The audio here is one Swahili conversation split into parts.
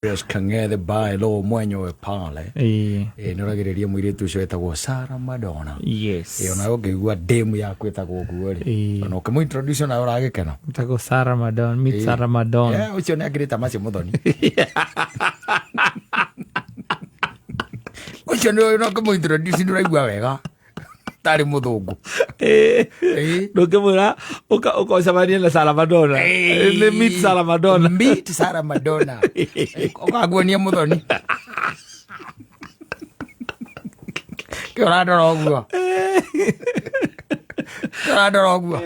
Kang'ethe bailo mwenyo we pale nĩũragĩrĩria mũirĩtu ũcio wetagwo Sarah Madonna. Yes. Ona ũngĩigua demu yaku ĩtagwo ũguo rĩ, ona ũkĩmũ-introduce nawe ũragĩkena. Ĩtagwo Sarah Madonna, meet Sarah Madonna. Ũcio nĩ angĩrĩta Macio Muthoni. Ũcio nĩ ũkĩmũ-introduce ndũraigua wega tarĩ mũthũngũ. Ndũngĩmwĩra ũkacemania na Sarah Madonna. Meet Sarah Madonna. Meet Sarah Madonna. Ũkaguonia Muthoni. Kĩ ũrandora ũguo. Kĩ ũrandora ũguo.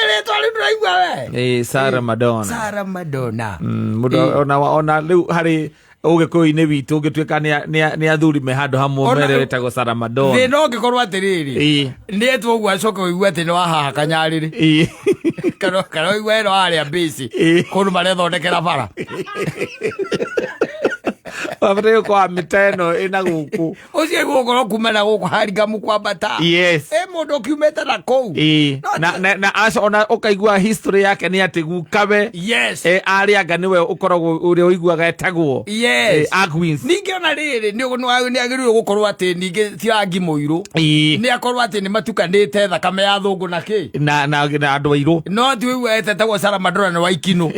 Rĩtwa rĩu ndũraigua we. Sarah Madonna. Sarah Madonna. Ona rĩu harĩ Ũgĩkũyũ-inĩ witũ ũngĩtuĩka nĩ athuri me handũ hamwe mere wetagwo Sarah Madonna. Thĩna ũngĩkorwo atĩrĩrĩ, nĩetwo ũguo acoke ũigue atĩ nĩ wahaha kanyarĩrĩ, kana ũigue ĩno harĩa bĩci kũndũ marethondekera bara. Wabataire gũkorwo mĩta ĩno ĩna gũkũ. Ũcio gũkorwo kuma na gũkũ Haringamu kwambata. Yes. Mũndũ ũkiumĩte na kũu. Na ona ũkaigua history yake nĩ atĩ gukawe. Yes. Arĩa anga nĩwe ũkoragwo ũrĩa ũiguaga etagwo. Yes. Agwins. Ningĩ ona rĩrĩ nĩ agĩrĩirwo gũkorwo atĩ ningĩ ti rangi mũirũ. Nĩ akorwo atĩ nĩ matukanĩte thakame ya thũngũ na kĩ. Na andũ airũ. No ti ũiguo etagwo Sarah Madonna nĩ wa Ikino.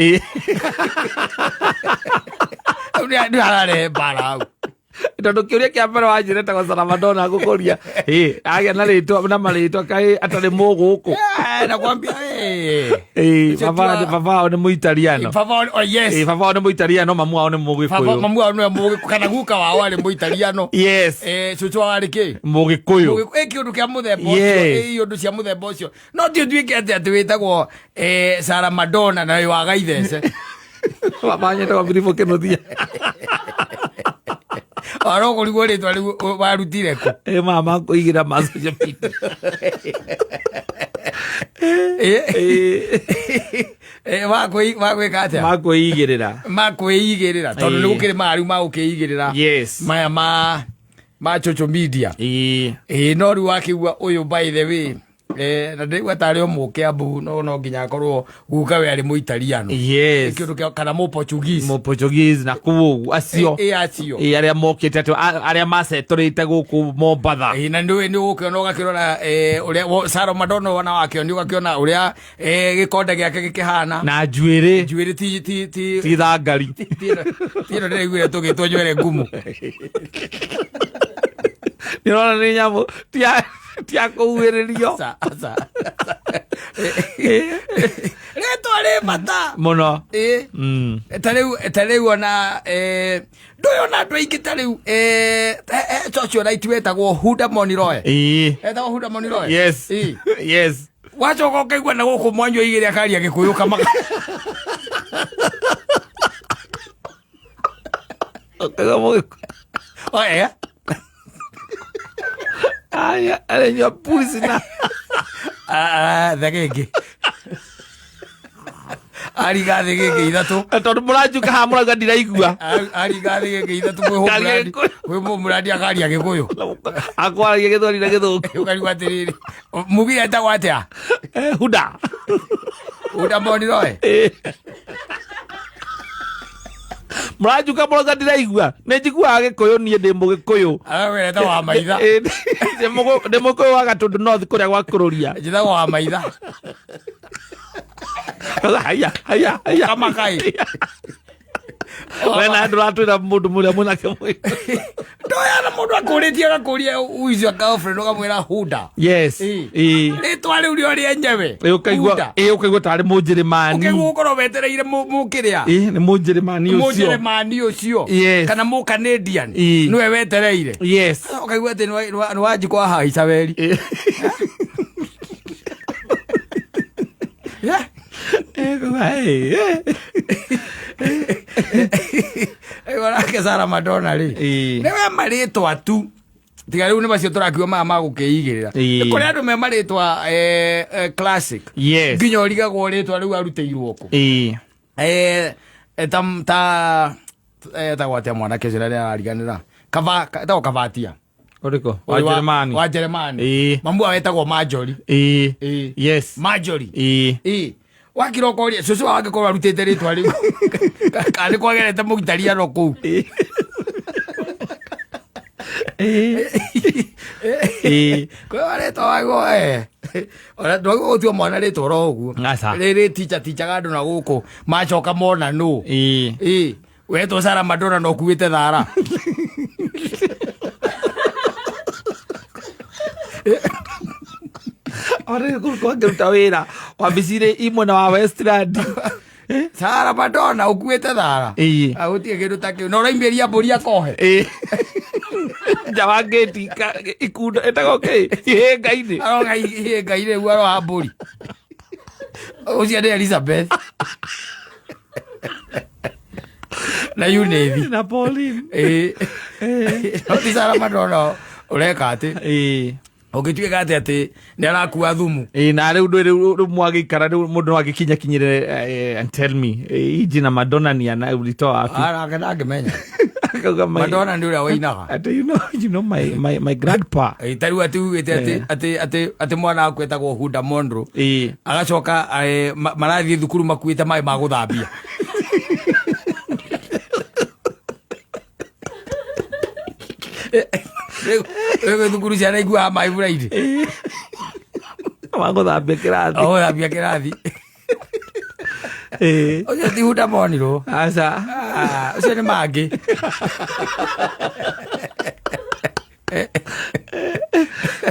Nĩ ararehe mbara hau. Tondũ kĩũria kĩa mbere wanjĩra etagwo Sarah Madonna gũkũria agĩa na rĩtwa na marĩtwa kaĩ atarĩ mũgũkũ. Nakwambia baba wao nĩ Mũitaliano. Yes. Baba wao nĩ Mũitaliano, mamu wao nĩ Mũgĩkũyũ. Mamu wao nĩ Mũgĩkũyũ kana guka wao arĩ Mũitaliano. Yes. Cucu wao arĩ kĩ? Mũgĩkũyũ. Kĩũndũ kĩa mũthemba ũcio, ũndũ cia mũthemba ũcio. No ti ũtuĩke atĩ wĩtagwo Sarah Madonna na wĩ wa gaithece. Baba nyendagwo Philip Kĩnuthia. Arogũrigwo rĩtwa rĩu warutire kũ? Mama kũigĩra social media. Wakwĩka atĩa? Makwĩigĩrĩra tondũ nĩ gũkĩrĩ mariu ma gũkĩigĩrĩra. Yes. Maya ma social media. No rĩu wakĩigua ũyũ by the way na ndĩigua tarĩ o Mũkĩambu no nginya akorwo guka we arĩ Mũitaliano. Yes. Kĩndũ kana Mũportuguese na kũu acio. Acio. Arĩa mokĩte arĩa macetũrĩte gũkũ Mombatha. Na nĩ ũgũkĩona ũgakĩrora ũrĩa Sarah Madonna wana wakĩona ũgakĩona ũrĩa gĩkonde gĩake gĩkĩhana. Na njuĩrĩ ti thangari. Tino ndĩraiguire tũgĩtwo nywere ngumu. Nĩũrona nĩ nyamũ tia kũhuhĩrĩrio. Rĩtwa rĩ bata mũno. Ta rĩu ona ndũĩ ona andũ aingĩ ta rĩu socialite wetagwo Huda Moniroe. Etagwo Huda Moniroe. Yes. Yes. Wacoka ũkaigua na gũkũ Mwanjũ igĩrĩ akaria Gĩkũyũ kamaka. Aya, arenya pulisi na. Thagĩngĩ. Arigathĩ gĩkĩ ithatũ. Tondũ mũranjuka haha mũrauga ndiraigua. Arigathĩ gĩkĩ ithatũ kwĩ mũmũrandi akaria Gĩkũyũ. Akwaragia Gĩthweri na Gĩthũngũ. Ũkarigua atĩrĩrĩ. Mugi etagwo atĩa? Huda Moniroe. Mũranjuka mũrauga ndiraigua. Nĩ njiguaga Gĩkũyũ niĩ ndĩ Mũgĩkũyũ. Weta wa maitha. Ndĩ Mũgĩkũyũ wa Gatũndũ North kũrĩa gwa Kũrũria. Njĩtagwo wa maitha. Haya. Kamakai. Wena ndũratwĩra mũndũ mũrĩa mũnake Mũgĩkũyũ. Ndoyana mũndũ akũrĩtie agakũria uicio girlfriend ũkamwĩra Huda. Yes. Rĩtwa rĩu rĩo rĩenyewe. Ũkaigua tarĩ Mũnjĩrĩmani. Ũkaigua ũkorwo wetereire Mũkĩrĩa. Nĩ Mũnjĩrĩmani ũcio. Kana Mũcanadian. Nĩwe wetereire. Yes. Ũkaigua atĩ nĩ wanjikwa haica weri. Warake Sarah Madonna rĩ. Nĩwe marĩtwa tu. Tiga rĩu nĩ macio tũrakiuga maya ma gũkĩigĩrĩra. Nĩ kũrĩ andũ me marĩtwa classic. Yes. Nginya ũrigagwo rĩtwa rĩu arutĩirwo kũ. Etagwo atĩa mwanake ũcio rĩrĩa arariganĩra. Etagwo Kabatia. Ũrĩkũ? Wa Jeremani. Wa Jeremani. Mamu wao etagwo Marjorie. Yes. Marjorie. wakira ukoria cucu wake korwa rutite ritwa riu kandi kwagerete mugitaria no kuu kwa waretwa wago ora ndwago utio mwana ritwa ro uguo riri ticha gandu na guku macoka mona no weto Sarah Madonna no kuite thara ore kwa ngeruta wira wabicire imwe na wa Westland Sarah Madonna ukuite thara agutie kindu ta kiu no raimberia mburi akohe jawangeti ikundo etago ke ihenga-ini aroga ihenga-ini riu aroha mburi ucio ni Elizabeth na Yunethi na Pauline oti Sarah Madonna ureka ati ugituika ati ni arakua thumu na riu mwagikara riu mundu agikinya kinyire and tell me iji na Madonna ni ana ulitoa api angimenya Madonna ndi uria wainaga you know my grandpa tariu ati ugite ati mwana wakwa etagwo Hunda Mondro agacoka marathie thukuru makuite mai ma guthambia Ego thukuru ciana igua mai buraidi waguthambia kirathi thambia kirathi ucio ti Hunda Mondro aca ucio ni mangi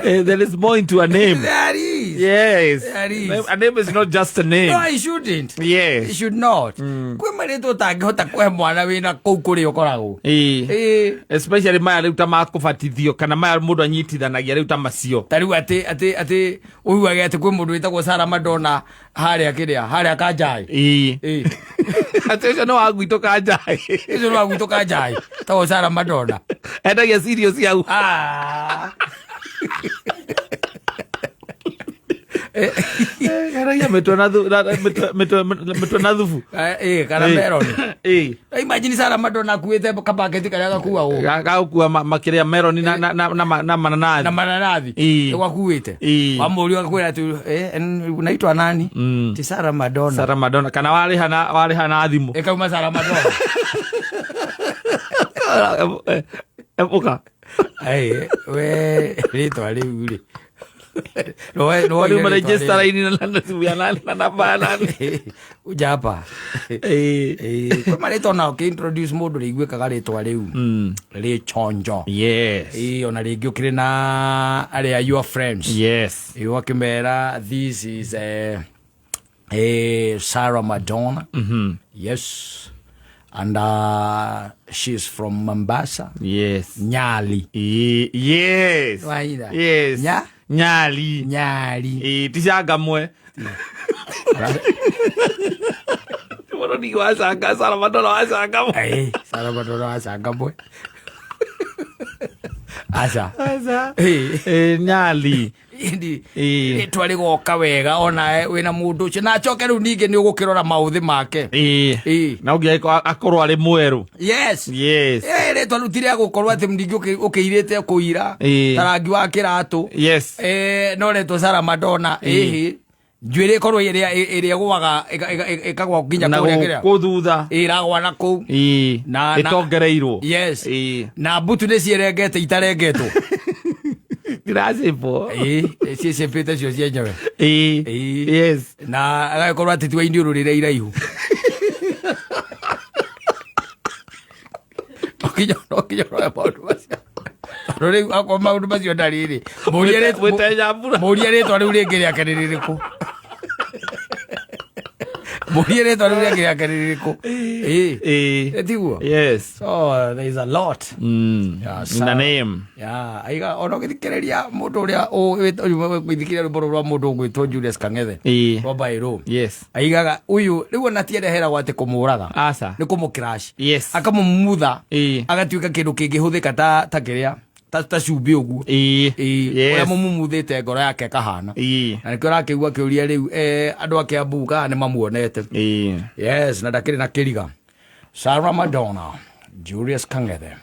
there is more into a name. There is. Yes. There is. A name is not just a name. No, it shouldn't. Yes. It should not. Kwe marito tangihota kwe mwana wina kou kuri ukoragwo. Especially maya riu ta makubatithio kana maya mundu anyitithanagia riu ta macio. Tariu ati uiguage ati kwe mundu witagwo Sarah Madonna haria Kanjai. Ati ucio no wagwito Kanjai. Ucio no wagwito Kanjai. Tagwo Sarah Madonna. Endagia serious yau. Karaia metona thufu kana meroni imagine Sarah Madonna kuite kabaketi karia gakua u gakua makiria meroni na mananathi gwakuite wamurio gakwira tu unaitwa nani ti Sarah Madonna kana wali hana thimu ekauma Sarah Madonna epuka we ritwa riu ri no register ini na namba nani ujapa kwa marito na introduce mundu rigwekaga ritwa riu ri chonjo ona ringi ukire na aria your friends wakimera this is Sarah Madonna yes and she's from Mombasa Nyali waida Nyali tishagamwe moroni wasanga Sarah Madonna wasangamwe Sarah Madonna wasangamwe asa Nyali indi twari goka wega ona wina mundu ucio na acoke riu ningi ni ugukirora mauthi make na ungi akorwo ari mweru ritwa riu tiri agukorwo ati ndingi ukiirite kuira tarangi wa kiratu no ritwa Sarah Madonna njuire korwo iria gwaga ikagwa nginya kuria kiria kuthutha iragwa na kuu na itongereirwo na mbutu ni cierengete itarengetwo Gracipo. Si pete cio cienyewe. Yes. Na agakorwo ati twa indi ururire iraihu. Okinya no maundu macio. Rori akwa maundu macio ndariri. Muria ritwa riu ringi riake ni ririku. Muria ritwa riu ringi riake ni ririku. Etiguo. Yes. So there is a lot. In the name. Aiga ono githikereria mundu uria gwithikira rwimbo rwa mundu gwitwo Julius Kangethe wa Bairo. Aigaga uyu riu ona tiendehera gwate kumuraga ni kumukirash akamumutha agatuika kindu kingihuthika ta kiria ta cumbi uguo uria mumumuthite ngoro yake kahana na nikio rakigua kiuria riu andu ake ambuga ni mamuonete yes na ndakiri na kiriga Sarah Madonna Julius Kangethe